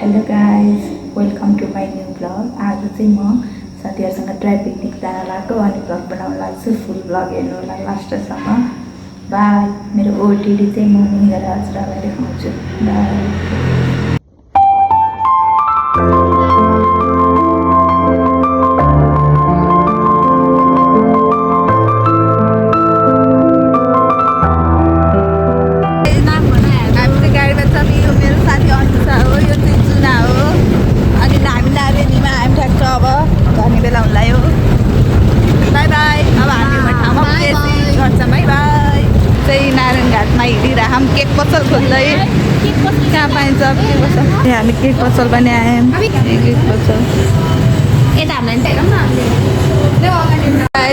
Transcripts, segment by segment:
Hello guys welcome to my new blog. आज चाहिँ म साथीहरूसँग ड्राई पिकनिक जान लाग्यो अनि ब्लग बनाउन लाग्छु। फुल ब्लग हेर्नु होला लास्टसम्म। बाई। मेरो ओटिडी चाहिँ म मिलेर हजुरहरूलाई देखाउँछु। बाई। हम केक पसल खोज्दै कहाँ पाइन्छ केक पसल। हामी केक पसल पनि आयौँ। केक पसल यता हामीले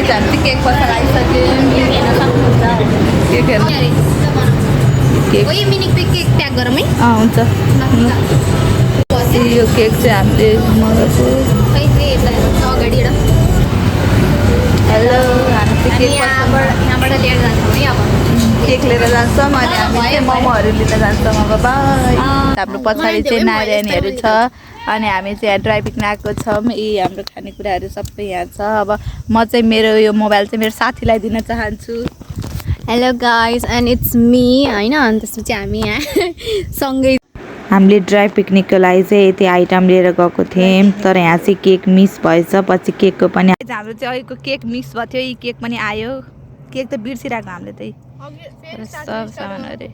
चाहिँ केक पसल आइसक्यौँ। केक केक प्याक गरौँ है। हुन्छ। यो केक चाहिँ हामीले मगाएको। हेलो हामी चाहिँ यहाँबाट लिएर जान्छौँ है। अब केक लिएर जान्छौँ अनि हामी चाहिँ मोमोहरू लिएर जान्छौँ। अब बाई। हाम्रो पछाडि चाहिँ नारायणीहरू छ अनि हामी चाहिँ यहाँ ड्राई पिकनिक आएको छौँ। यी हाम्रो खानेकुराहरू सबै यहाँ छ। अब म चाहिँ मेरो यो मोबाइल चाहिँ मेरो साथीलाई दिन चाहन्छु। Hello guys and it's me होइन। अनि त्यसपछि हामी यहाँ सँगै हामीले ड्राई पिकनिकको लागि चाहिँ यति आइटम लिएर गएको थियौँ तर यहाँ चाहिँ केक मिस भएछ। पछि केकको पनि हाम्रो चाहिँ अहिलेको केक मिस भएको थियो। यी केक पनि आयो। केक त बिर्सिरहेको हामीले त्यही सब सामानहरू।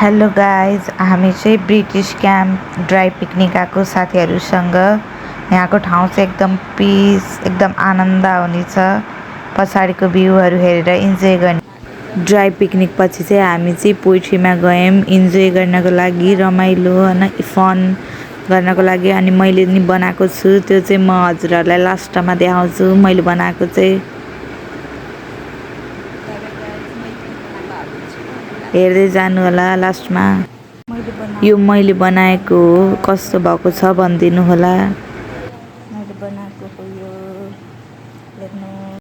हेलो गाइज हामी चाहिँ ब्रिटिस क्याम्प ड्राई पिकनिक आएको साथीहरूसँग। यहाँको ठाउँ चाहिँ एकदम पिस एकदम आनन्द आउने छ। पछाडिको भ्यूहरू हेरेर इन्जोय गर्ने। ड्राई पिकनिक पछि चाहिँ हामी चाहिँ पोइट्रीमा गयौँ इन्जोय गर्नको लागि, रमाइलो होइन फन गर्नको लागि। अनि मैले नि बनाएको छु त्यो चाहिँ म हजुरहरूलाई लास्टमा देखाउँछु। मैले बनाएको चाहिँ हेर्दै जानु होला लास्टमा। यो मैले बनाएको कस्तो भएको छ भनिदिनु होला।